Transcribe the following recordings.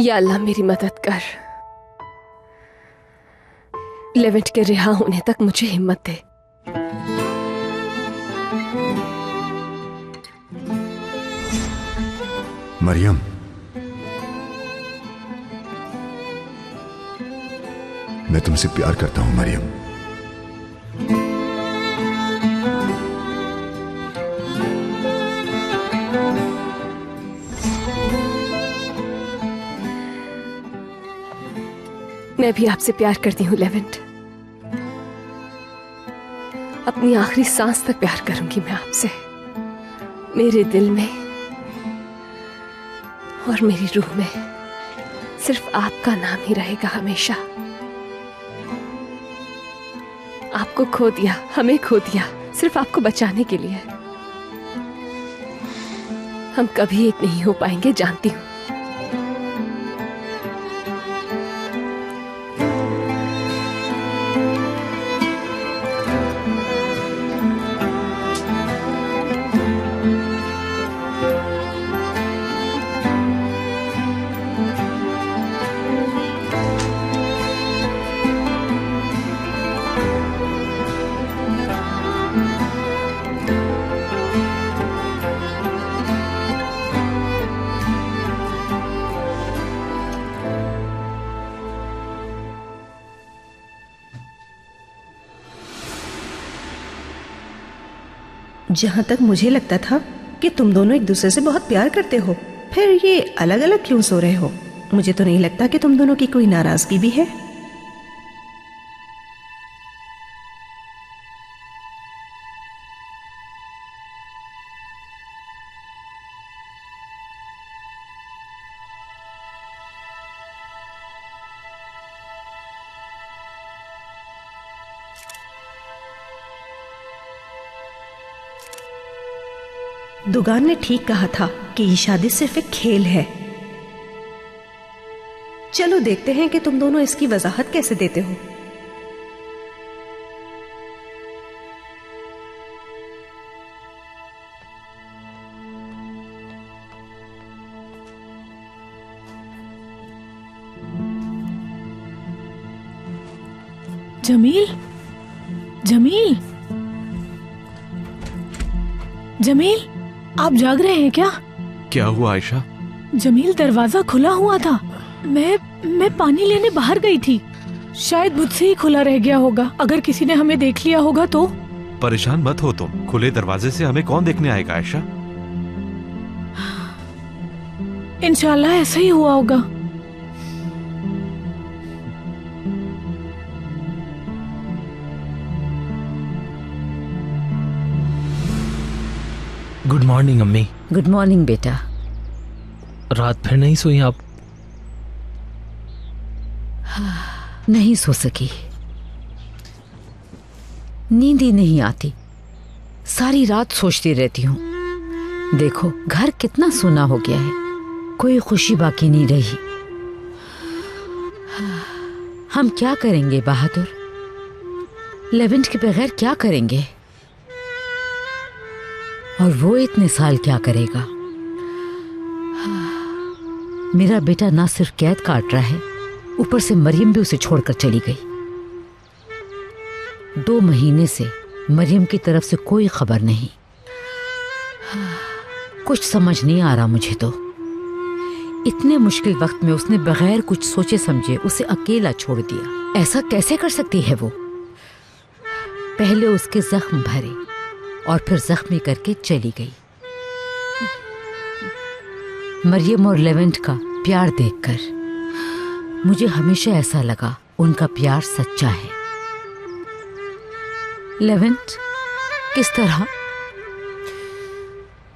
या अल्लाह मेरी मदद कर। लेवेंट के रिहा होने तक मुझे हिम्मत दे। मरियम, मैं तुमसे प्यार करता हूं मरियम। मैं भी आपसे प्यार करती हूँ लेवेंट। अपनी आखिरी सांस तक प्यार करूंगी मैं आपसे। मेरे दिल में और मेरी रूह में सिर्फ आपका नाम ही रहेगा हमेशा। आपको खो दिया, हमें खो दिया, सिर्फ आपको बचाने के लिए। हम कभी एक नहीं हो पाएंगे, जानती हूं। जहाँ तक मुझे लगता था कि तुम दोनों एक दूसरे से बहुत प्यार करते हो, फिर ये अलग अलग क्यों सो रहे हो? मुझे तो नहीं लगता कि तुम दोनों की कोई नाराजगी भी है। दुगान ने ठीक कहा था कि ये शादी सिर्फ एक खेल है। चलो देखते हैं कि तुम दोनों इसकी वजाहत कैसे देते हो। जमील, जमील, जमील, आप जाग रहे हैं क्या? क्या हुआ आयशा? जमील, दरवाजा खुला हुआ था। मैं पानी लेने बाहर गई थी। शायद मुझसे ही खुला रह गया होगा। अगर किसी ने हमें देख लिया होगा तो? परेशान मत हो तुम। खुले दरवाजे से हमें कौन देखने आएगा आयशा? इंशाल्लाह ऐसा ही हुआ होगा। गुड मॉर्निंग अम्मी। गुड मॉर्निंग बेटा। रात फिर नहीं सोई आप? नहीं सो सकी, नींद ही नहीं आती। सारी रात सोचती रहती हूँ। देखो घर कितना सूना हो गया है, कोई खुशी बाकी नहीं रही। हम क्या करेंगे बहादुर? लेवेंट के बगैर क्या करेंगे? और वो इतने साल क्या करेगा? मेरा बेटा ना सिर्फ कैद काट रहा है, ऊपर से मरियम भी उसे छोड़कर चली गई। 2 महीने से मरियम की तरफ से कोई खबर नहीं। कुछ समझ नहीं आ रहा मुझे तो। इतने मुश्किल वक्त में उसने बगैर कुछ सोचे समझे उसे अकेला छोड़ दिया। ऐसा कैसे कर सकती है वो? पहले उसके जख्म भरे और फिर जख्मी करके चली गई। मरियम और लेवेंट का प्यार देखकर मुझे हमेशा ऐसा लगा उनका प्यार सच्चा है। लेवेंट किस तरह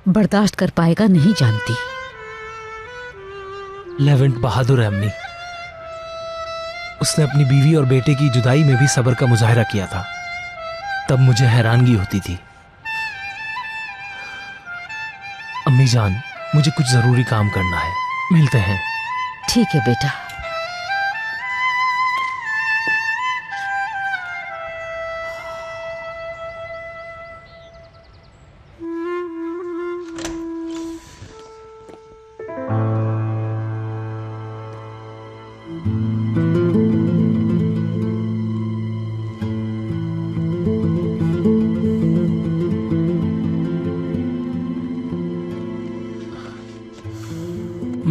बर्दाश्त कर पाएगा नहीं जानती। लेवेंट बहादुर है अम्मी। उसने अपनी बीवी और बेटे की जुदाई में भी सब्र का मुजाहरा किया था। तब मुझे हैरानगी होती थी। अम्मी जान, मुझे कुछ जरूरी काम करना है, मिलते हैं। ठीक है बेटा।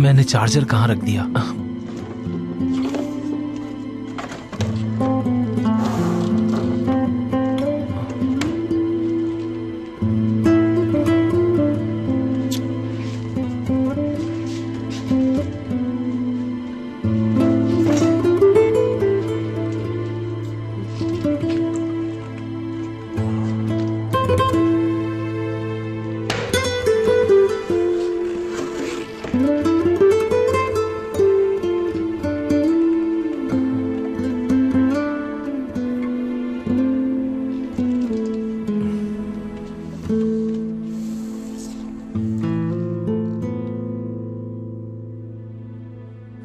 मैंने चार्जर कहाँ रख दिया?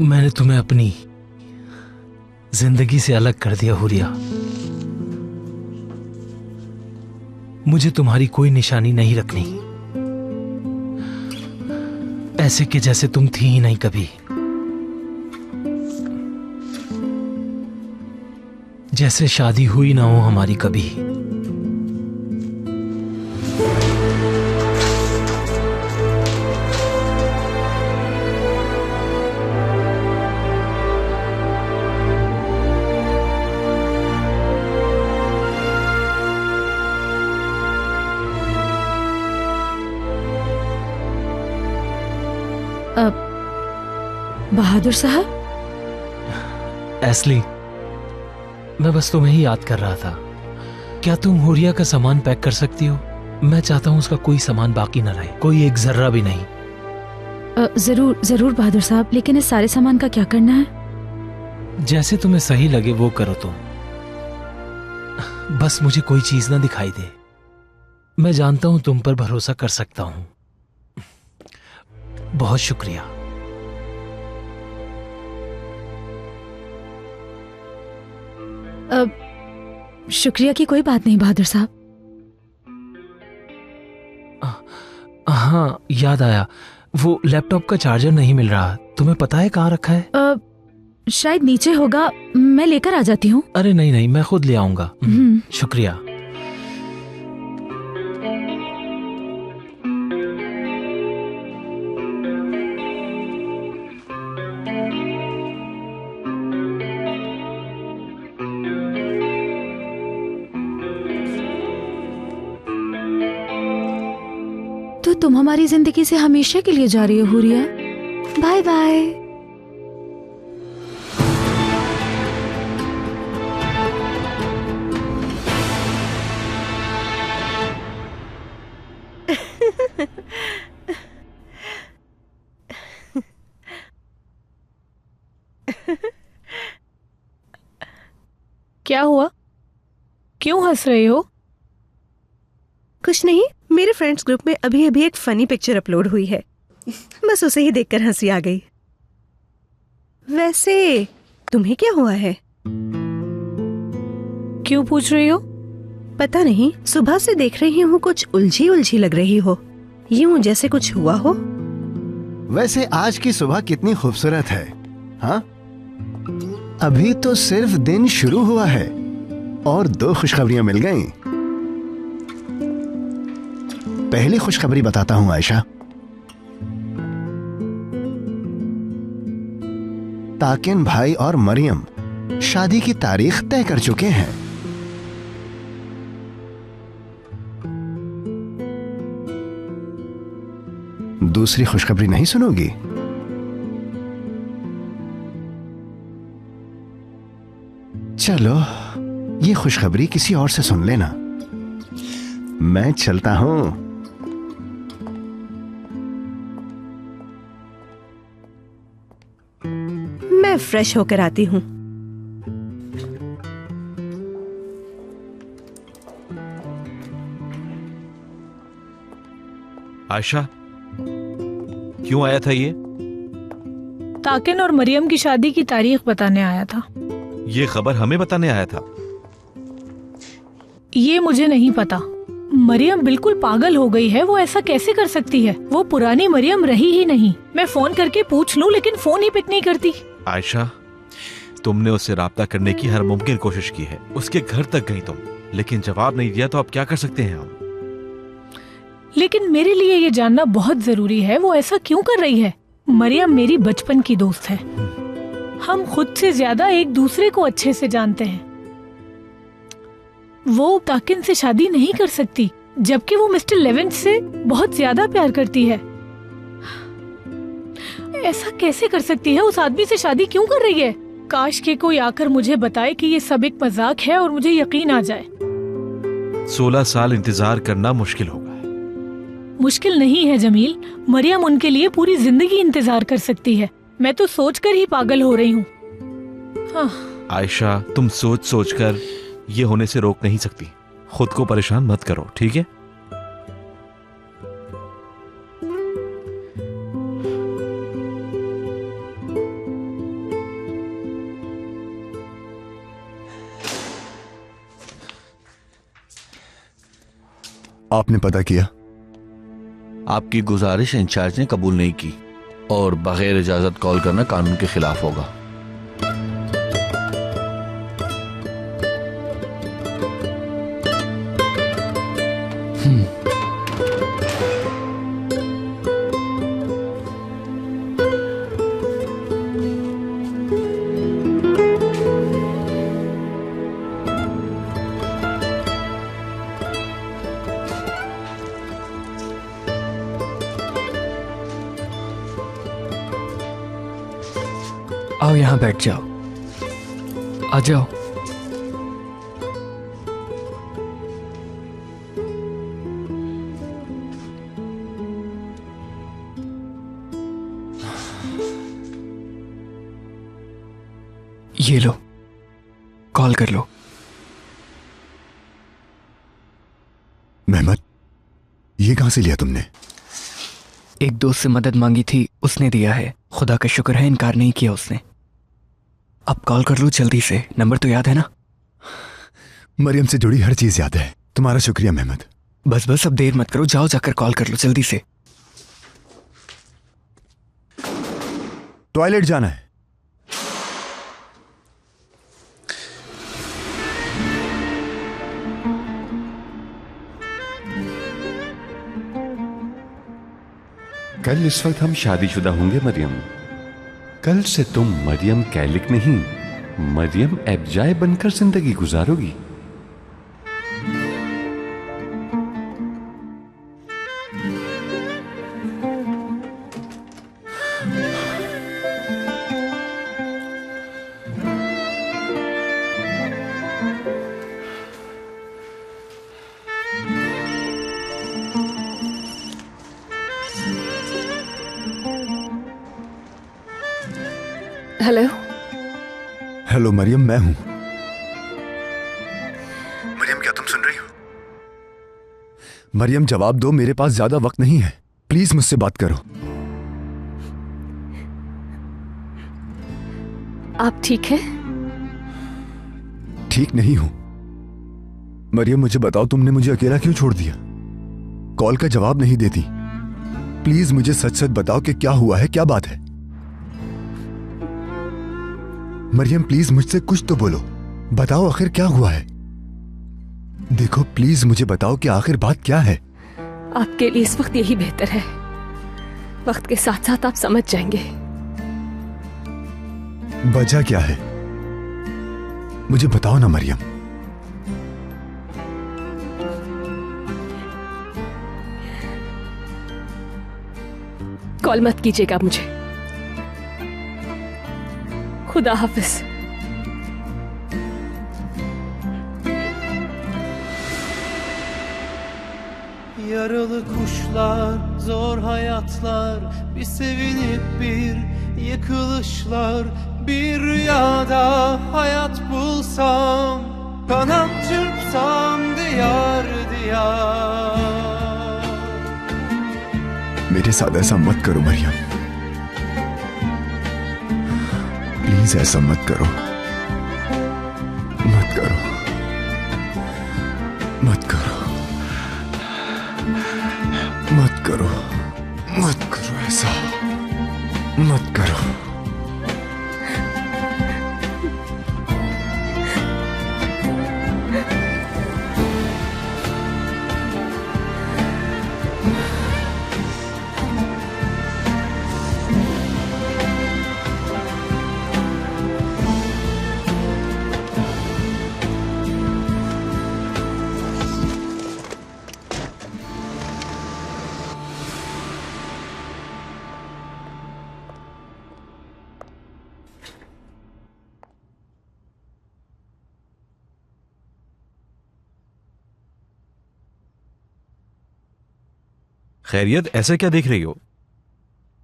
मैंने तुम्हें अपनी जिंदगी से अलग कर दिया हुरिया। मुझे तुम्हारी कोई निशानी नहीं रखनी, ऐसे कि जैसे तुम थी ही नहीं कभी। जैसे शादी हुई ना हो हमारी कभी। बहादुर साहब, एस्ली, मैं बस तुम्हें ही याद कर रहा था। क्या तुम हुरिया का सामान पैक कर सकती हो? मैं चाहता हूं उसका कोई सामान बाकी ना रहे, कोई एक जर्रा भी नहीं। जरूर जरूर बहादुर साहब, लेकिन इस सारे सामान का क्या करना है? जैसे तुम्हें सही लगे वो करो तुम। बस मुझे कोई चीज ना दिखाई दे। मैं जानता हूं तुम पर भरोसा कर सकता हूं। बहुत शुक्रिया। शुक्रिया की कोई बात नहीं बहादुर साहब। हाँ, याद आया, वो लैपटॉप का चार्जर नहीं मिल रहा। तुम्हें पता है कहाँ रखा है? शायद नीचे होगा, मैं लेकर आ जाती हूँ। अरे नहीं नहीं, मैं खुद ले आऊंगा। शुक्रिया। तो तुम हमारी जिंदगी से हमेशा के लिए जा रही हो हुरिया। Bye bye. क्या हुआ? क्यों हंस रहे हो? कुछ नहीं, मेरे फ्रेंड्स ग्रुप में अभी अभी एक फनी पिक्चर अपलोड हुई है, बस उसे ही देखकर हंसी आ गई। वैसे तुम्हें क्या हुआ है? क्यों पूछ रही हो? पता नहीं, सुबह से देख रही हूँ कुछ उलझी उलझी लग रही हो, यूं जैसे कुछ हुआ हो। वैसे आज की सुबह कितनी खूबसूरत है, हाँ? अभी तो सिर्फ दिन शुरू हुआ है और 2 खुशखबरियां मिल गईं। पहली खुशखबरी बताता हूं आयशा। ताकिन भाई और मरियम शादी की तारीख तय कर चुके हैं। दूसरी खुशखबरी नहीं सुनोगी? चलो, ये खुशखबरी किसी और से सुन लेना। मैं चलता हूं। मैं फ्रेश होकर आती हूँ। आयशा, क्यों आया था ये? ताकिन और मरियम की शादी की तारीख बताने आया था। ये खबर हमें बताने आया था? ये मुझे नहीं पता। मरियम बिल्कुल पागल हो गई है, वो ऐसा कैसे कर सकती है? वो पुरानी मरियम रही ही नहीं। मैं फोन करके पूछ लूं, लेकिन फोन ही पिक नहीं करती। आयशा, तुमने उससे राब्ता करने की हर मुमकिन कोशिश की है, उसके घर तक गई तुम, लेकिन जवाब नहीं दिया। तो अब क्या कर सकते हैं हम? लेकिन मेरे लिए ये जानना बहुत जरूरी है, वो ऐसा क्यों कर रही है? मरियम मेरी बचपन की दोस्त है। हम खुद से ज्यादा एक दूसरे को अच्छे से जानते हैं। वो ताकिन से शादी नहीं कर सकती, जबकि वो मिस्टर लेवेंट से बहुत ज्यादा प्यार करती है। ऐसा कैसे कर सकती है? उस आदमी से शादी क्यों कर रही है? काश के कोई आकर मुझे बताए कि ये सब एक मजाक है और मुझे यकीन आ जाए। 16 साल इंतजार करना मुश्किल होगा। मुश्किल नहीं है जमील, मरियम उनके लिए पूरी जिंदगी इंतजार कर सकती है। मैं तो सोचकर ही पागल हो रही हूँ। हाँ। आयशा, तुम सोच सोच कर ये होने से रोक नहीं सकती। खुद को परेशान मत करो, ठीक है? आपने पता किया? आपकी गुजारिश इंचार्ज ने कबूल नहीं की और बगैर इजाजत कॉल करना कानून के खिलाफ होगा। आओ यहाँ बैठ जाओ, आ जाओ। ये लो, कॉल कर लो। मेहमद, ये कहां से लिया तुमने? एक दोस्त से मदद मांगी थी, उसने दिया है। खुदा का शुक्र है इनकार नहीं किया उसने। अब कॉल कर लो जल्दी से, नंबर तो याद है ना? मरियम से जुड़ी हर चीज याद है। तुम्हारा शुक्रिया मेहमद। बस बस अब देर मत करो, जाओ जाकर कॉल कर लो जल्दी से। टॉयलेट जाना है। कल इस वक्त हम शादीशुदा होंगे मरियम। कल से तुम मरियम कैलिक नहीं, मरियम एबजाय बनकर जिंदगी गुजारोगी। हेलो। हेलो मरियम, मैं हूं। मरियम, क्या तुम सुन रही हो? मरियम, जवाब दो, मेरे पास ज्यादा वक्त नहीं है। प्लीज मुझसे बात करो। आप ठीक हैं? ठीक नहीं हूं। मरियम, मुझे बताओ, तुमने मुझे अकेला क्यों छोड़ दिया? कॉल का जवाब नहीं देती। प्लीज मुझे सच सच बताओ कि क्या हुआ है, क्या बात है? मरियम, प्लीज मुझसे कुछ तो बोलो। बताओ आखिर क्या हुआ है? देखो प्लीज मुझे बताओ कि आखिर बात क्या है? आपके लिए इस वक्त यही बेहतर है। वक्त के साथ साथ आप समझ जाएंगे। वजह क्या है? मुझे बताओ ना मरियम। कॉल मत कीजिएगा मुझे। खुदा हाफिज। Yaralı kuşlar, zor hayatlar, bir sevinip bir yıkılışlar. Bir rüyada hayat bulsam, kanat çırpsam diyar diyar. मेरे साथ ऐसा मत करो मरियम, प्लीज ऐसा मत करो, मत करो, मत करो, मत करो, मत करो, ऐसा मत करो। खैरियत, ऐसा क्या देख रही हो?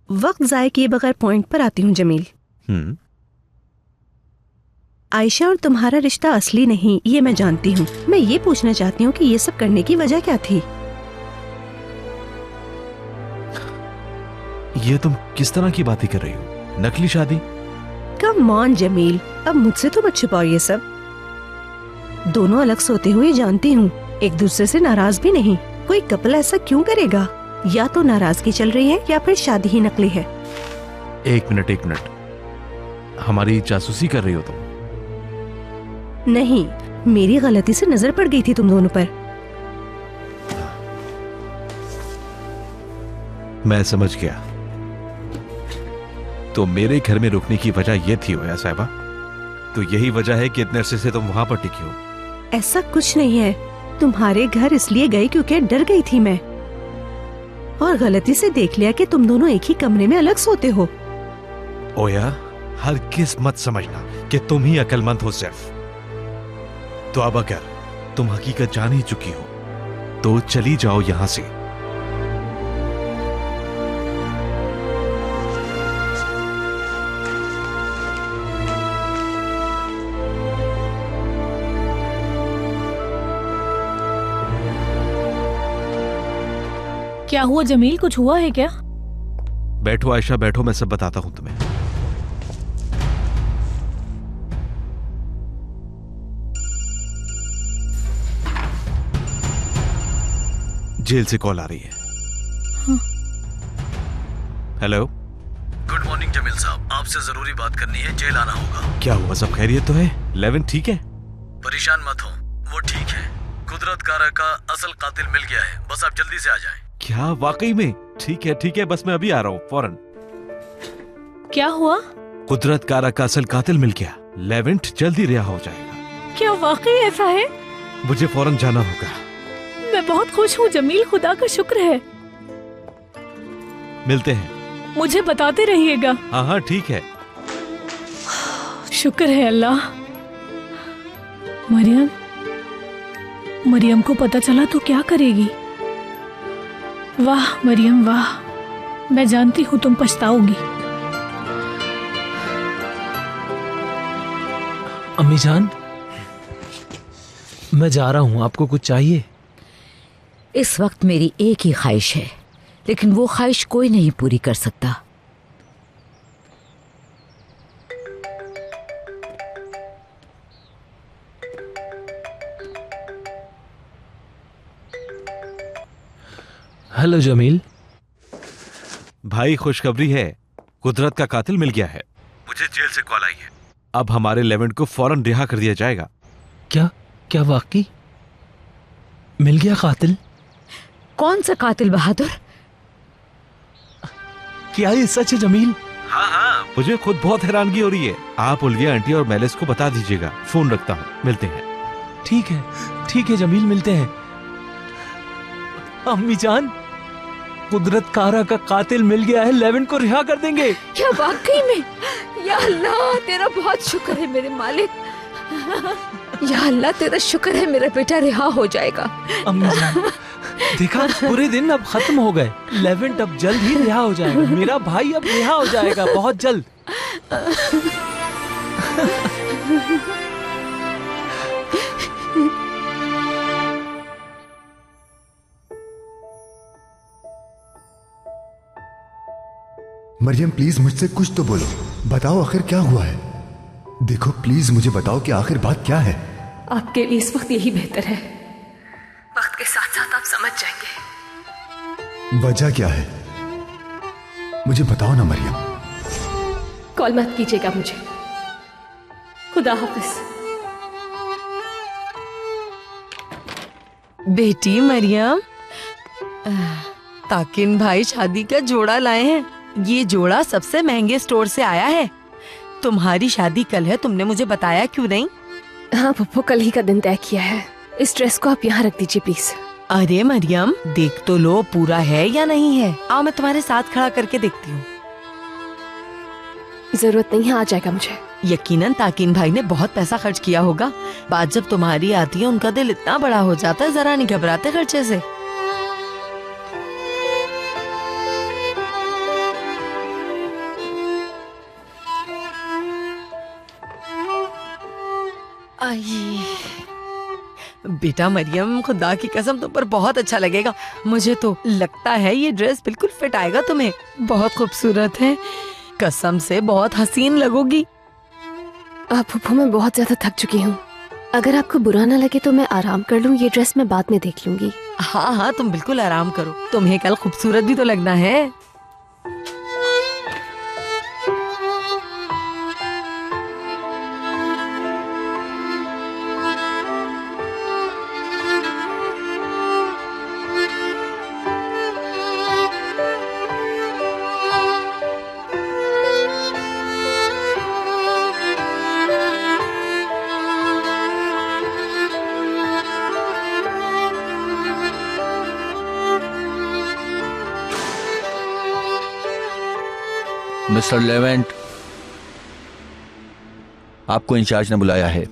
वक्त जाए किए बगैर पॉइंट पर आती हूँ जमील। आयशा और तुम्हारा रिश्ता असली नहीं, ये मैं जानती हूँ। मैं ये पूछना चाहती हूँ कि ये सब करने की वजह क्या थी? ये तुम किस तरह की बातें कर रही हो? नकली शादी? कम ऑन जमील, अब मुझसे तो मत छुपाओ ये सब। दोनों अलग सोते हुए जानती हूँ, एक दूसरे से नाराज भी नहीं। कोई कपल ऐसा क्यों करेगा? या तो नाराजगी चल रही है या फिर शादी ही नकली है। एक मिनट, हमारी जासूसी कर रही हो तुम? नहीं, मेरी गलती से नजर पड़ गई थी तुम दोनों पर। मैं समझ गया। तो मेरे घर में रुकने की वजह यह थी ओया साहिबा? तो यही वजह है कि इतने अरसे से तुम वहां पर टिकी हो? ऐसा कुछ नहीं है। तुम्हारे घर इसलिए गई क्योंकि डर गई थी मैं, और गलती से देख लिया कि तुम दोनों एक ही कमरे में अलग सोते हो। ओया, हर किस मत समझना कि तुम ही अक्लमंद हो सिर्फ। तो अब अगर तुम हकीकत जान ही चुकी हो तो चली जाओ यहां से। क्या हुआ जमील, कुछ हुआ है क्या? बैठो आयशा, बैठो, मैं सब बताता हूं तुम्हें। जेल से कॉल आ रही है। हेलो। गुड मॉर्निंग जमील साहब, आपसे जरूरी बात करनी है, जेल आना होगा। क्या हुआ, सब खैरियत तो है? लेविन ठीक है? परेशान मत हो, वो ठीक है। कुदरत कारा का असल कातिल मिल गया है, बस आप जल्दी से आ जाएं। क्या वाकई में? ठीक है, बस मैं अभी आ रहा हूँ फौरन। क्या हुआ? कुदरत कारा का असल कातिल मिल गया। लेवेंट जल्दी रिहा हो जाएगा। क्या वाकई ऐसा है? मुझे फौरन जाना होगा। मैं बहुत खुश हूँ जमील, खुदा का शुक्र है। मिलते हैं। मुझे बताते रहिएगा। हाँ ठीक है। शुक्र है अल्लाह। मरियम को पता चला तो क्या करेगी? वाह मरियम वाह, मैं जानती हूँ तुम पछताओगी। अम्मी जान, मैं जा रहा हूँ, आपको कुछ चाहिए? इस वक्त मेरी एक ही ख्वाहिश है, लेकिन वो ख्वाहिश कोई नहीं पूरी कर सकता। हेलो जमील भाई, खुशखबरी है, कुदरत का कातिल मिल गया है। मुझे जेल से कॉल आई है। अब हमारे लेवेंट को फौरन रिहा कर दिया जाएगा। क्या वाकई मिल गया कातिल? कौन सा कातिल बहादुर? क्या ये सच है जमील? हाँ, मुझे खुद बहुत हैरानगी हो रही है। आप उल्गिया आंटी और मेलिस को बता दीजिएगा। फोन रखता हूँ, मिलते हैं। ठीक है जमील, मिलते हैं। अम्मी जान, कुदरत कारा का कातिल मिल गया है, लेवेंट को रिहा कर देंगे। क्या वाकई में? या अल्लाह, तेरा बहुत शुक्र है मेरे मालिक। या अल्लाह, तेरा शुक्र है, मेरा बेटा रिहा हो जाएगा। अम्मी जान, देखा, पूरे दिन अब खत्म हो गए। लेवेंट अब जल्द ही रिहा हो जाएगा। मेरा भाई अब रिहा हो जाएगा, बहुत जल्द। मरियम प्लीज मुझसे कुछ तो बोलो, बताओ आखिर क्या हुआ है। देखो प्लीज मुझे बताओ कि आखिर बात क्या है। आपके लिए इस वक्त यही बेहतर है। वक्त के साथ साथ आप समझ जाएंगे। वजह क्या है, मुझे बताओ ना मरियम। कॉल मत कीजिएगा मुझे। खुदा हाफिज। बेटी मरियम, ताकिन भाई शादी का जोड़ा लाए हैं। ये जोड़ा सबसे महंगे स्टोर से आया है। तुम्हारी शादी कल है, तुमने मुझे बताया क्यों नहीं? हाँ पप्पू, कल ही का दिन तय किया है। इस ड्रेस को आप यहाँ रख दीजिए प्लीज। अरे मरियम, देख तो लो पूरा है या नहीं है। आओ मैं तुम्हारे साथ खड़ा करके देखती हूँ। जरूरत नहीं है, आ जाएगा मुझे। यकीनन ताकिन भाई ने बहुत पैसा खर्च किया होगा। बात जब तुम्हारी आती है, उनका दिल इतना बड़ा हो जाता है, जरा नहीं घबराते खर्चे से। आई बेटा मरियम, खुदा की कसम तुम पर बहुत अच्छा लगेगा। मुझे तो लगता है ये ड्रेस बिल्कुल फिट आएगा तुम्हें। बहुत खूबसूरत है, कसम से बहुत हसीन लगोगी। फूफू मैं बहुत ज्यादा थक चुकी हूँ, अगर आपको बुरा ना लगे तो मैं आराम कर लूँ, ये ड्रेस मैं बाद में देख लूंगी। हाँ हाँ तुम बिल्कुल आराम करो, तुम्हें कल खूबसूरत भी तो लगना है। मिस्टर लेवेंट, आपको इंचार्ज ने बुलाया है।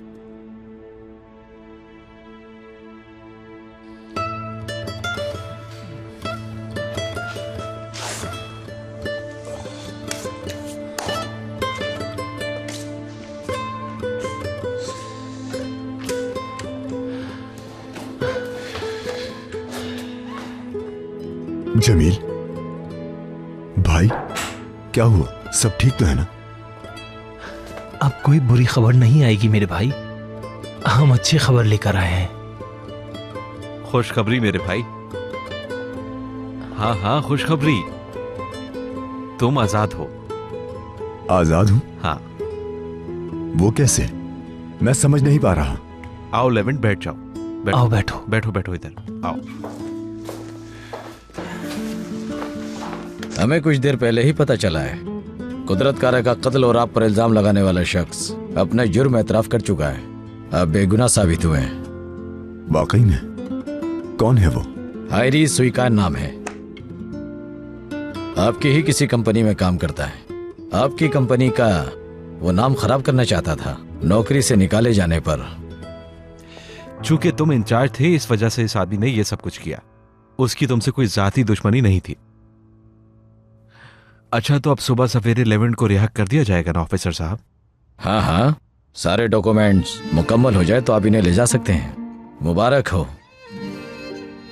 जमील भाई, क्या हुआ? सब ठीक तो है ना? अब कोई बुरी खबर नहीं आएगी मेरे भाई, हम अच्छी खबर लेकर आए हैं। खुशखबरी मेरे भाई। हाँ हाँ खुशखबरी, तुम आजाद हो। आजाद हूं? हाँ। वो कैसे? मैं समझ नहीं पा रहा। आओ लेवेंट, बैठ जाओ। बैठो, आओ बैठो। बैठो बैठो इधर आओ। हमें कुछ देर पहले ही पता चला है कुदरत कार का कत्ल और आप पर इल्जाम लगाने वाला शख्स अपने जुर्म एतराफ कर चुका है। आप बेगुनाह साबित हुए हैं। वाकई में? कौन है वो? हायरी स्वीकार नाम है, आपकी ही किसी कंपनी में काम करता है। आपकी कंपनी का वो नाम खराब करना चाहता था नौकरी से निकाले जाने पर। चूंकि तुम इंचार्ज थे, इस वजह से इस आदमी ने यह सब कुछ किया। उसकी तुमसे कोई जाती दुश्मनी नहीं थी। अच्छा, तो अब सुबह सवेरे लेवेंट को रिहा कर दिया जाएगा ना ऑफिसर साहब? हाँ हाँ, सारे डॉक्यूमेंट्स मुकम्मल हो जाए तो आप इन्हें ले जा सकते हैं। मुबारक हो।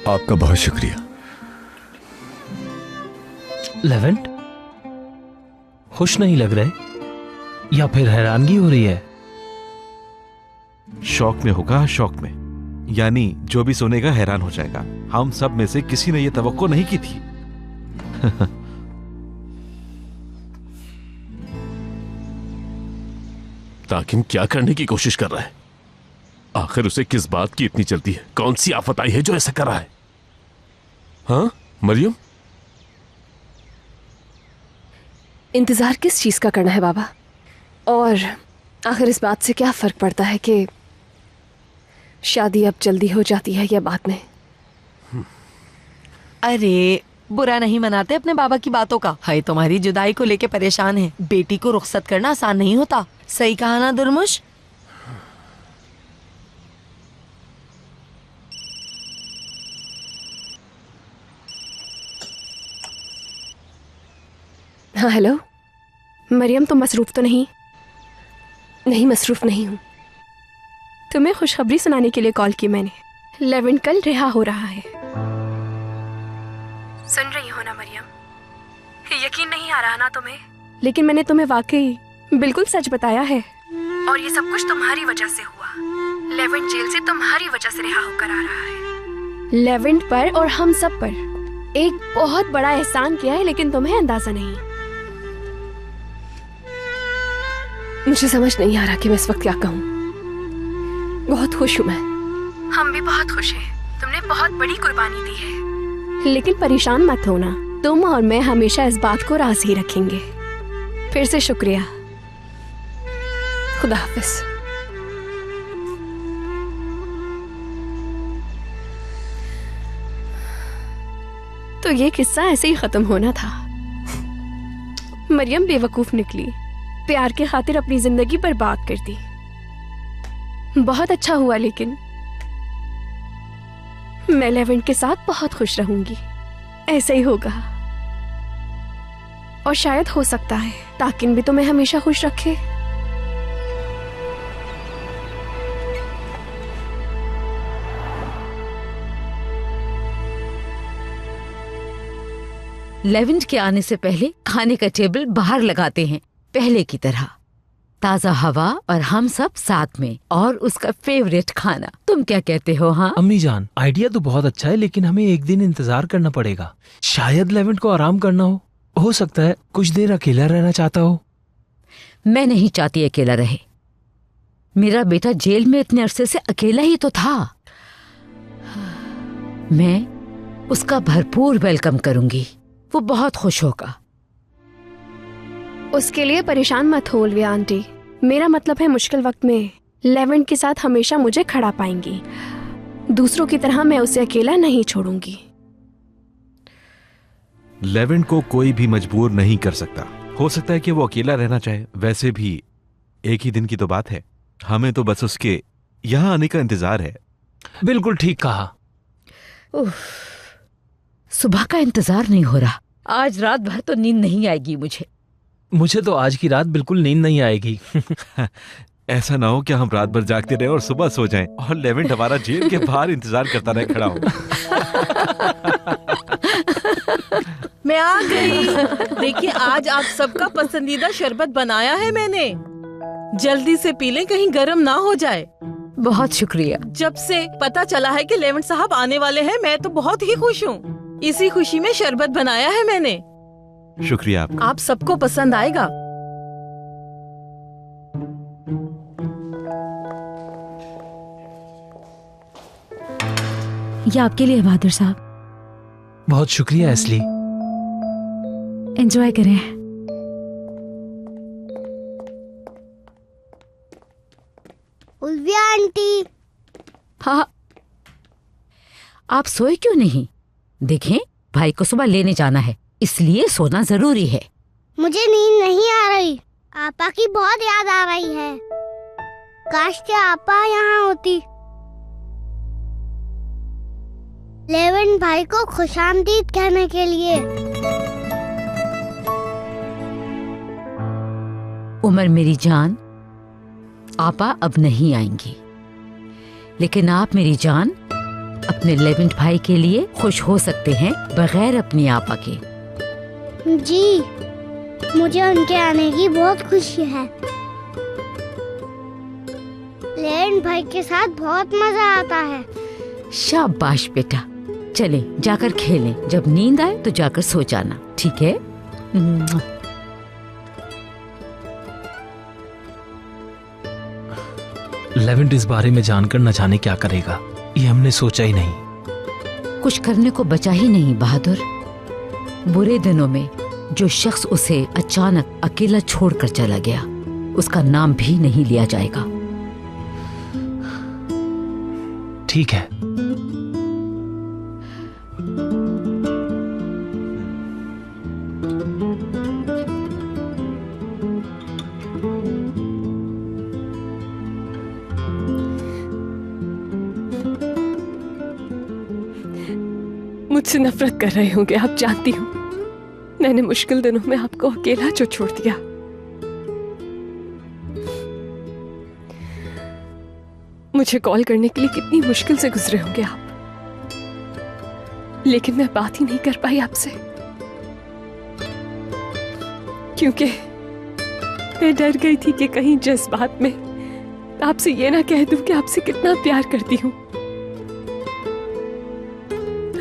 आपका बहुत शुक्रिया। लेवेंट, खुश नहीं लग रहे या फिर हैरानगी हो रही है? शौक में होगा, शौक में। यानी जो भी सुनेगा हैरान हो जाएगा। हम सब में से किसी ने यह तवक्को नहीं की थी। ताकिम क्या करने की कोशिश कर रहा है? आखिर उसे किस बात की इतनी जल्दी है? कौन सी आफत आई है जो ऐसा कर रहा है? हाँ मरियम, इंतजार किस चीज का करना है बाबा? और आखिर इस बात से क्या फर्क पड़ता है कि शादी अब जल्दी हो जाती है या बाद में? अरे बुरा नहीं मनाते अपने बाबा की बातों का। हाय, तुम्हारी जुदाई को लेके परेशान है। बेटी को रुखसत करना आसान नहीं होता। सही कहा ना दुर्मुश? हाँ हेलो मरियम, तुम मसरूफ तो नहीं? नहीं मसरूफ नहीं हूँ। तुम्हें खुशखबरी सुनाने के लिए कॉल की मैंने। लेवेंट कल रिहा हो रहा है। सुन रही हो ना मरियम? यकीन नहीं आ रहा ना तुम्हें? लेकिन मैंने तुम्हें वाकई बिल्कुल सच बताया है। और ये सब कुछ तुम्हारी वजह से हुआ। लेवेंट जेल से तुम्हारी वजह से रिहा होकर आ रहा है। लेवेंट पर और हम सब पर एक बहुत बड़ा एहसान किया है, लेकिन तुम्हें अंदाजा नहीं। मुझे समझ नहीं आ रहा कि मैं इस वक्त क्या कहूँ। बहुत खुश हूँ मैं। हम भी बहुत खुश हैं। तुमने बहुत बड़ी कुर्बानी दी है। लेकिन परेशान मत होना, तुम और मैं हमेशा इस बात को राज ही रखेंगे। फिर से शुक्रिया। खुदा हाफिज। तो ये किस्सा ऐसे ही खत्म होना था। मरियम बेवकूफ निकली, प्यार के खातिर अपनी जिंदगी बर्बाद कर दी। बहुत अच्छा हुआ, लेकिन मैं लेवेंट के साथ बहुत खुश रहूंगी। ऐसा ही होगा। और शायद हो सकता है ताकिन भी तुम्हें हमेशा खुश रखे। लेवेंट के आने से पहले खाने का टेबल बाहर लगाते हैं, पहले की तरह। ताज़ा हवा और हम सब साथ में, और उसका फेवरेट खाना। तुम क्या कहते हो? हाँ अम्मी जान, आइडिया तो बहुत अच्छा है, लेकिन हमें एक दिन इंतजार करना पड़ेगा। शायद लेवेंट को आराम करना हो सकता है कुछ देर अकेला रहना चाहता हो। मैं नहीं चाहती अकेला रहे। मेरा बेटा जेल में इतने अरसे से अकेला ही तो था। मैं उसका भरपूर वेलकम करूंगी, वो बहुत खुश होगा। उसके लिए परेशान मत हो ओलिविया आंटी। मेरा मतलब है मुश्किल वक्त में लेवेंट के साथ हमेशा मुझे खड़ा पाएंगी। दूसरों की तरह मैं उसे अकेला नहीं छोड़ूंगी। लेवेंट को कोई भी मजबूर नहीं कर सकता। हो सकता है कि वो अकेला रहना चाहे। वैसे भी एक ही दिन की तो बात है। हमें तो बस उसके यहाँ आने का इंतजार है। बिल्कुल ठीक कहा। सुबह का इंतजार नहीं हो रहा। आज रात भर तो नींद नहीं आएगी मुझे तो आज की रात बिल्कुल नींद नहीं आएगी। ऐसा ना हो कि हम रात भर जागते रहे और सुबह सो जाएं और लेवेंट हमारा जेल के बाहर इंतजार करता रहे खड़ा हो। मैं आ गई। देखिए, आज आप सबका पसंदीदा शरबत बनाया है मैंने। जल्दी से पी लें, कहीं गर्म ना हो जाए। बहुत शुक्रिया। जब से पता चला है कि लेवेंट साहब आने वाले हैं, मैं तो बहुत ही खुश हूँ। इसी खुशी में शरबत बनाया है मैंने। शुक्रिया आपका। आप सबको पसंद आएगा। ये आपके लिए बहादुर साहब। बहुत शुक्रिया एस्ली। एंजॉय करें। Olivia aunty. हाँ, आप सोए क्यों नहीं? देखें, भाई को सुबह लेने जाना है, इसलिए सोना जरूरी है। मुझे नींद नहीं आ रही। आपा की बहुत याद आ रही है। काश के आपा यहाँ होती। लेवेंट भाई को खुशामदीद कहने के लिए। उमर मेरी जान, आपा अब नहीं आएंगी, लेकिन आप मेरी जान अपने लेवेंट भाई के लिए खुश हो सकते हैं बगैर अपनी आपा के। जी, मुझे उनके आने की बहुत खुशी है। लेवेंट भाई के साथ बहुत मजा आता है। शाबाश बेटा, चले जाकर खेलें। जब नींद आए तो जाकर सो जाना, ठीक है? लेवेंट इस बारे में जानकर न जाने क्या करेगा, ये हमने सोचा ही नहीं। कुछ करने को बचा ही नहीं बहादुर। बुरे दिनों में जो शख्स उसे अचानक अकेला छोड़कर चला गया, उसका नाम भी नहीं लिया जाएगा। ठीक है। मुझसे नफरत कर रहे होंगे, आप जानती हूँ। मैंने मुश्किल दिनों में आपको अकेला जो छोड़ दिया। मुझे कॉल करने के लिए कितनी मुश्किल से गुजरे होंगे आप, लेकिन मैं बात ही नहीं कर पाई आपसे, क्योंकि मैं डर गई थी कि कहीं जज्बात में आपसे ये ना कह दूं कि आपसे कितना प्यार करती हूँ,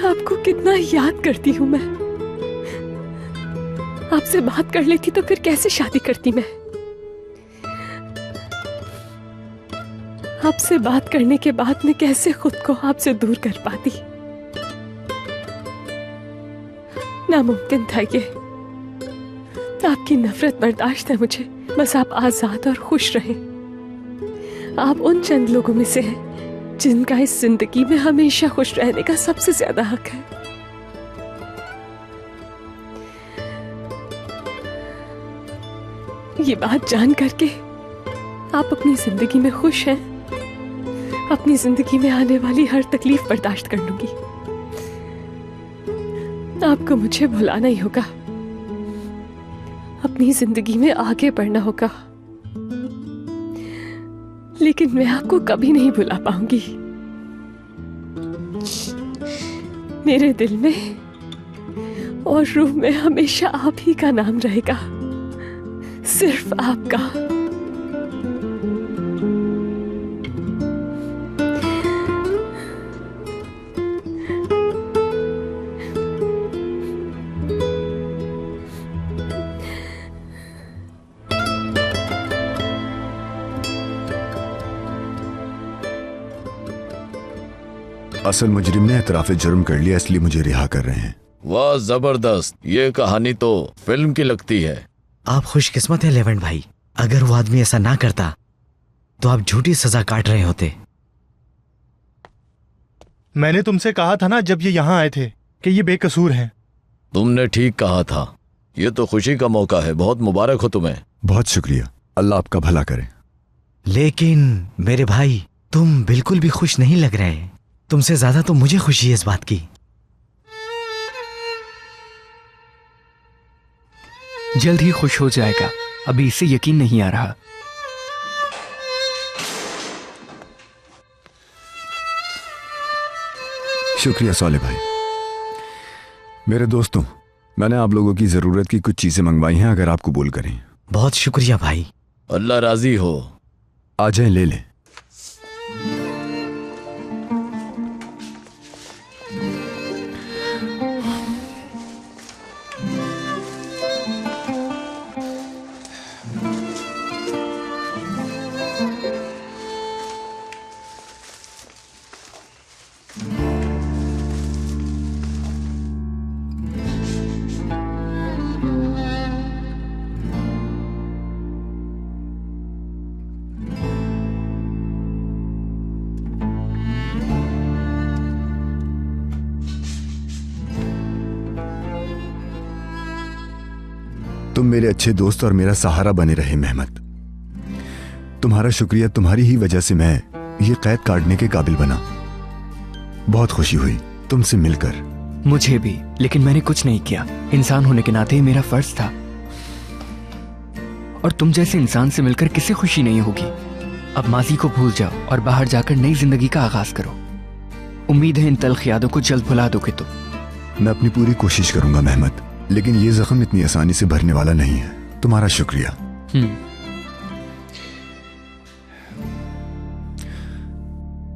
आपको कितना याद करती हूँ मैं। आपसे बात कर लेती तो फिर कैसे शादी करती मैं। आपसे बात करने के बाद मैं कैसे खुद को आपसे दूर कर पाती। नामुमकिन था ये। आपकी नफरत बर्दाश्त है मुझे, बस आप आजाद और खुश रहें। आप उन चंद लोगों में से हैं जिनका इस जिंदगी में हमेशा खुश रहने का सबसे ज्यादा हक है। ये बात जान करके आप अपनी जिंदगी में खुश हैं। अपनी जिंदगी में आने वाली हर तकलीफ बर्दाश्त कर लूंगी। आपको मुझे भुलाना ही होगा, अपनी जिंदगी में आगे बढ़ना होगा, लेकिन मैं आपको कभी नहीं भुला पाऊंगी। मेरे दिल में और रूह में हमेशा आप ही का नाम रहेगा, सिर्फ आपका। असल मुजरिम ने एतराफ़े जुर्म कर लिया, इसलिए मुझे रिहा कर रहे हैं। वाह जबरदस्त, ये कहानी तो फिल्म की लगती है। आप खुशकिस्मत हैं लेवेंट भाई, अगर वो आदमी ऐसा ना करता तो आप झूठी सजा काट रहे होते। मैंने तुमसे कहा था ना जब ये यहाँ आए थे कि ये बेकसूर हैं। तुमने ठीक कहा था, ये तो खुशी का मौका है। बहुत मुबारक हो तुम्हें। बहुत शुक्रिया, अल्लाह आपका भला करे। लेकिन मेरे भाई, तुम बिल्कुल भी खुश नहीं लग रहे। तुमसे ज्यादा तो मुझे खुशी है इस बात की। जल्द ही खुश हो जाएगा, अभी इसे यकीन नहीं आ रहा। शुक्रिया साले भाई। मेरे दोस्तों, मैंने आप लोगों की जरूरत की कुछ चीजें मंगवाई हैं, अगर आप कबूल करें। बहुत शुक्रिया भाई। अल्लाह राजी हो। आ जाएं, ले लें। तुम मेरे अच्छे दोस्त और मेरा सहारा बने रहे मेहमत। तुम्हारा शुक्रिया, तुम्हारी ही वजह से मैं ये कैद काटने के काबिल बना। बहुत खुशी हुई तुमसे मिलकर। मुझे भी, लेकिन मैंने कुछ नहीं किया। इंसान होने के नाते मेरा फर्ज था। और तुम जैसे इंसान से मिलकर किसे खुशी नहीं होगी। अब माजी को भूल जाओ और बाहर जाकर नई जिंदगी का आगाज करो। उम्मीद है इन तल्ख यादों को जल्द भुला दोगे तुम। मैं अपनी पूरी कोशिश करूंगा मेहमत, लेकिन ये जख्म इतनी आसानी से भरने वाला नहीं है। तुम्हारा शुक्रिया।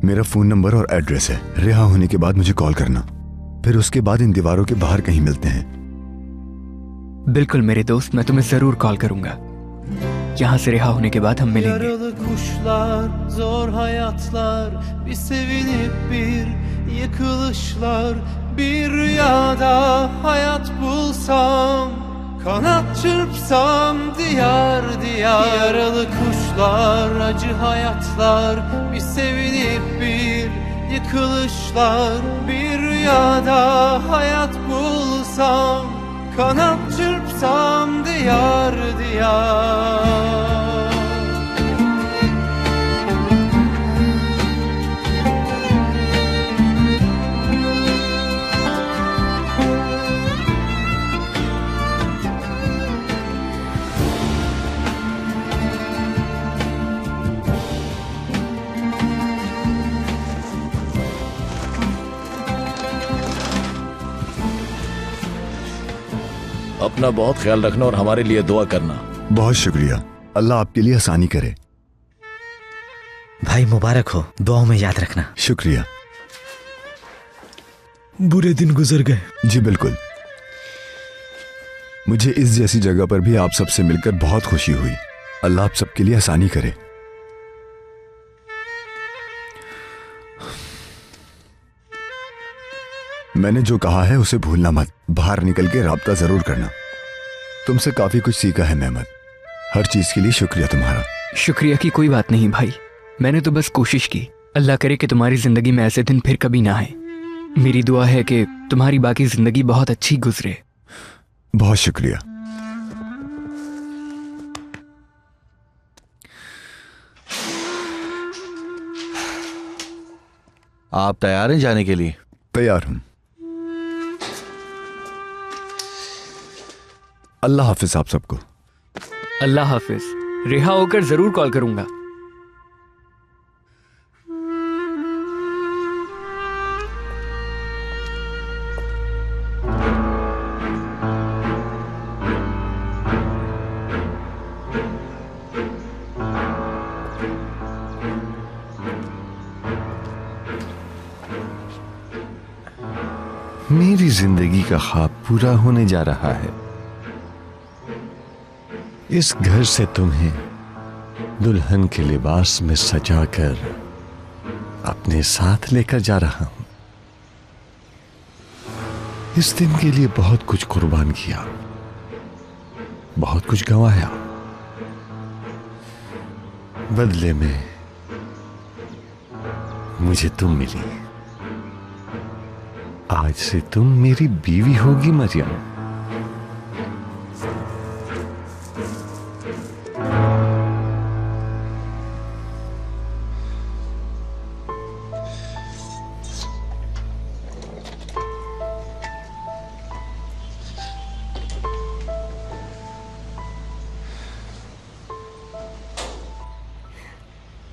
मेरा फोन नंबर और एड्रेस है। रिहा होने के बाद मुझे कॉल करना, फिर उसके बाद इन दीवारों के बाहर कहीं मिलते हैं। बिल्कुल मेरे दोस्त, मैं तुम्हें जरूर कॉल करूंगा। यहाँ से रिहा होने के बाद हम मिलेंगे। Yaralı kuşlar, zor hayatlar, bir sevinip bir yıkılışlar, bir rüyada hayat bulsam, kanat çırpsam diyar diyar. Yaralı kuşlar, acı hayatlar, bir sevinip bir yıkılışlar, bir rüyada hayat bulsam, kanat çırpsam diyar diyar. अपना बहुत ख्याल रखना और हमारे लिए दुआ करना। बहुत शुक्रिया, अल्लाह आपके लिए आसानी करे। भाई मुबारक हो, दुआओं में याद रखना। शुक्रिया। बुरे दिन गुजर गए। जी बिल्कुल। मुझे इस जैसी जगह पर भी आप सबसे मिलकर बहुत खुशी हुई। अल्लाह आप सबके लिए आसानी करे। मैंने जो कहा है उसे भूलना मत। बाहर निकल के राब्ता जरूर करना। तुमसे काफी कुछ सीखा है मेहमत। हर चीज के लिए शुक्रिया तुम्हारा। शुक्रिया की कोई बात नहीं भाई, मैंने तो बस कोशिश की। अल्लाह करे कि तुम्हारी जिंदगी में ऐसे दिन फिर कभी ना आए। मेरी दुआ है कि तुम्हारी बाकी जिंदगी बहुत अच्छी गुजरे। बहुत शुक्रिया। आप तैयार हैं जाने के लिए? तैयार हूं। अल्लाह हाफिज आप सबको। अल्लाह हाफिज। रिहा होकर जरूर कॉल करूंगा। जिंदगी का ख्वाब पूरा होने जा रहा है। इस घर से तुम्हें दुल्हन के लिबास में सजाकर अपने साथ लेकर जा रहा हूं। इस दिन के लिए बहुत कुछ कुर्बान किया, बहुत कुछ गंवाया। बदले में मुझे तुम मिली। आज से तुम मेरी बीवी होगी मरियम।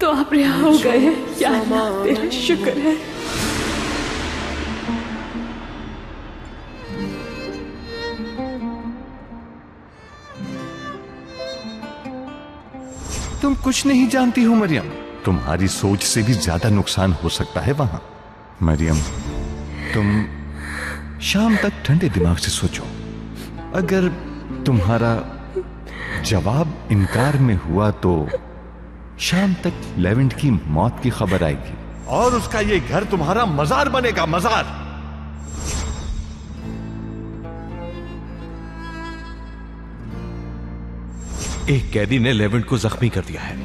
तो आप रिहा हो गए हैं। या अल्लाह, तेरा शुक्र है। तुम कुछ नहीं जानती हो मरियम। तुम्हारी सोच से भी ज्यादा नुकसान हो सकता है वहां। मरियम, तुम शाम तक ठंडे दिमाग से सोचो। अगर तुम्हारा जवाब इनकार में हुआ तो शाम तक लेवेंट की मौत की खबर आएगी और उसका ये घर तुम्हारा मजार बनेगा, मजार। एक कैदी ने लेवेंट को जख्मी कर दिया है।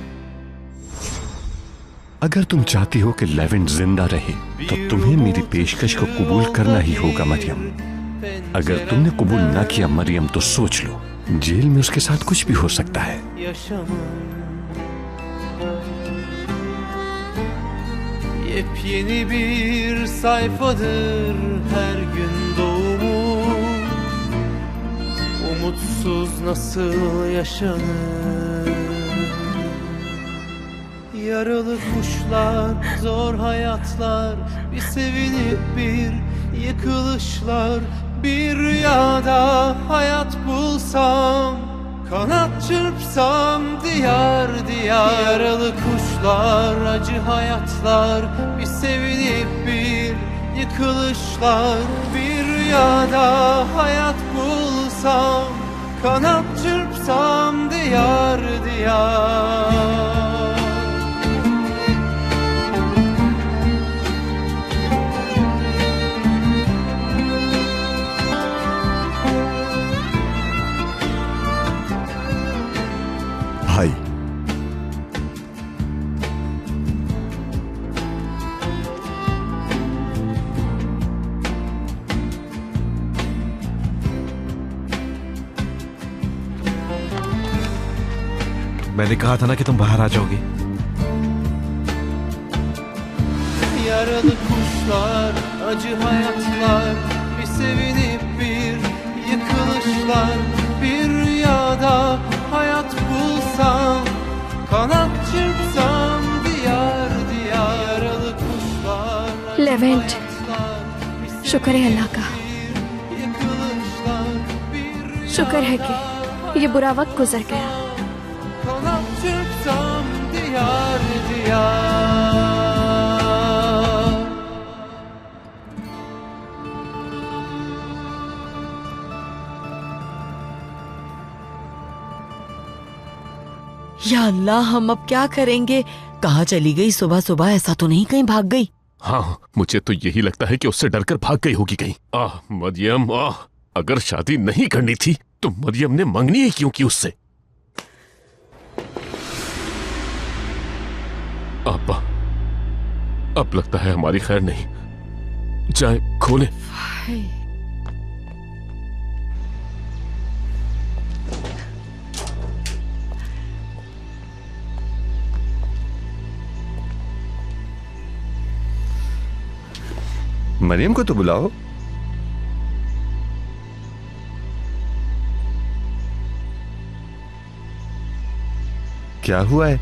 अगर तुम चाहती हो कि लेवेंट जिंदा रहे तो तुम्हें मेरी पेशकश को कबूल करना ही होगा मरियम। अगर तुमने कबूल ना किया मरियम तो सोच लो, जेल में उसके साथ कुछ भी हो सकता है। Yepyeni bir sayfadır her gün doğumu. Umutsuz nasıl yaşanır? Yaralı kuşlar, zor hayatlar, bir sevinip bir yıkılışlar. Bir rüyada hayat bulsam, kanat çırpsam diyar diyar. Yaralı kuşlar, acı hayatlar, bir sevinip bir yıkılışlar. Bir rüyada hayat bulsam, kanat çırpsam diyar diyar. भाई, मैंने कहा था ना कि तुम बाहर आ जाओगी। Yaralı kuşlar, acı hayatlar, bir sevinip bir yıkılışlar. Bir rüyada hayat bulsam, kanat çırpsam diyar diyar. Yaralı kuşlar, acı Levant, hayatlar, bir शुक्र है अल्लाह का। yıkılışlar. Bir शुक्र है कि ये बुरा वक्त गुजर गया। kanat çırpsam diyar diyar. या अल्लाह, हम अब क्या करेंगे? कहाँ चली गई? सुबह सुबह ऐसा तो नहीं कहीं भाग गई? हाँ, मुझे तो यही लगता है कि उससे डरकर भाग गई होगी कहीं। मरियम, अगर शादी नहीं करनी थी तो मरियम ने मंगनी ही क्यों की उससे? अब्बा, अब लगता है हमारी खैर नहीं। जाए खोलें। मरियम को तो बुलाओ। क्या हुआ है?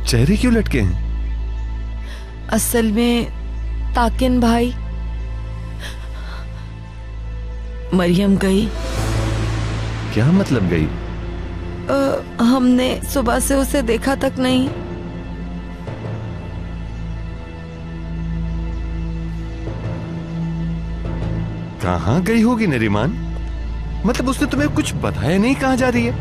चेहरे क्यों लटके हैं? असल में ताकिन भाई, मरियम गई। क्या मतलब गई? हमने सुबह से उसे देखा तक नहीं। कहाँ गई होगी नरीमान? मतलब उसने तुम्हें कुछ बताया नहीं कहाँ जा रही है?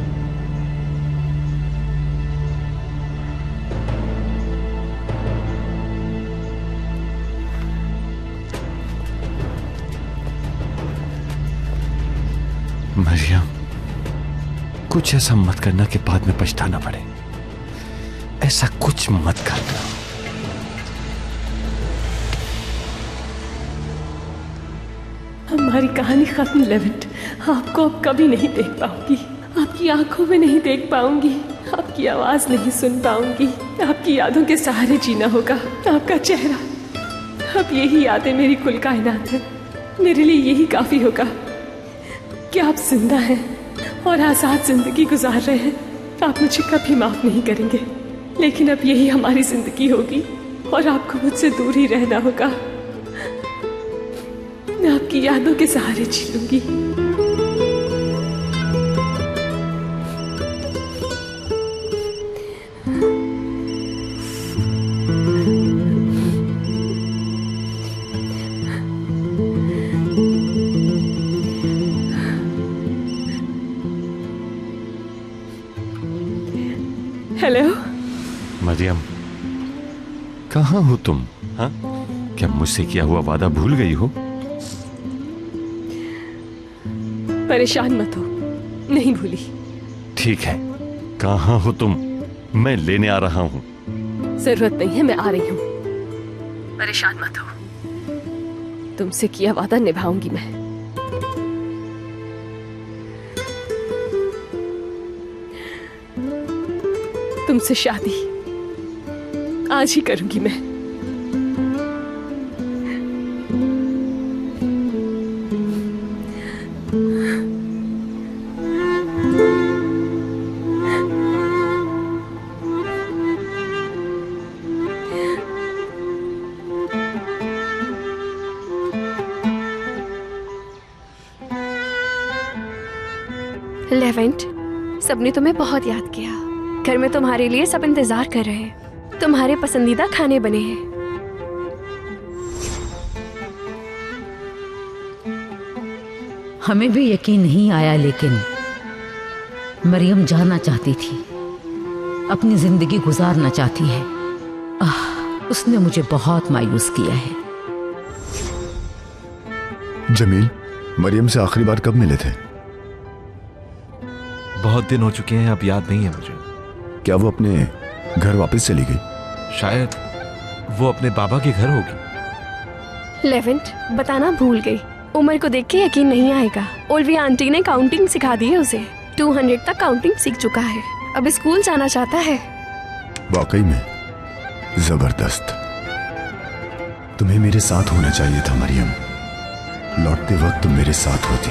मरियम, कुछ ऐसा मत करना कि बाद में पछताना पड़े। ऐसा कुछ मत करना। हमारी कहानी खत्म लेवेंट। आपको अब कभी नहीं देख पाऊंगी, आपकी आंखों में नहीं देख पाऊंगी, आपकी आवाज नहीं सुन पाऊंगी। आपकी यादों के सहारे जीना होगा। आपका चेहरा, अब यही यादें मेरी कुल कायनात है। मेरे लिए यही काफी होगा कि आप जिंदा हैं और आजाद जिंदगी गुजार रहे हैं। आप मुझे कभी माफ नहीं करेंगे, लेकिन अब यही हमारी जिंदगी होगी और आपको मुझसे दूर ही रहना होगा। मैं आपकी यादों के सहारे जी लूंगी। हेलो मरियम, कहाँ हो तुम? हाँ, क्या मुझसे किया हुआ वादा भूल गई हो? परेशान मत हो, नहीं भूली। ठीक है, कहाँ हो तुम? मैं लेने आ रहा हूँ। जरूरत नहीं है, मैं आ रही हूँ। परेशान मत हो, तुमसे किया वादा निभाऊंगी मैं। तुमसे शादी आज ही करूंगी मैं। लेवेंट, सबने तुम्हें बहुत याद किया। घर में तुम्हारे लिए सब इंतजार कर रहे हैं। तुम्हारे पसंदीदा खाने बने हैं। हमें भी यकीन नहीं आया, लेकिन मरियम जाना चाहती थी, अपनी जिंदगी गुजारना चाहती है। उसने मुझे बहुत मायूस किया है। जमील, मरियम से आखिरी बार कब मिले थे? बहुत दिन हो चुके हैं, अब याद नहीं है मुझे। क्या वो अपने घर वापस चली गई? शायद वो अपने बाबा के घर होगी। लेवेंट, बताना भूल गई। उमर को देख के यकीन नहीं आएगा। ओल्विया आंटी ने काउंटिंग सिखा दी है उसे। 200 तक काउंटिंग सीख चुका है। अब स्कूल जाना चाहता है। वाकई में जबरदस्त। तुम्हें मेरे साथ होना चाहिए था मरियम। लौटते वक्त तुम मेरे साथ होती।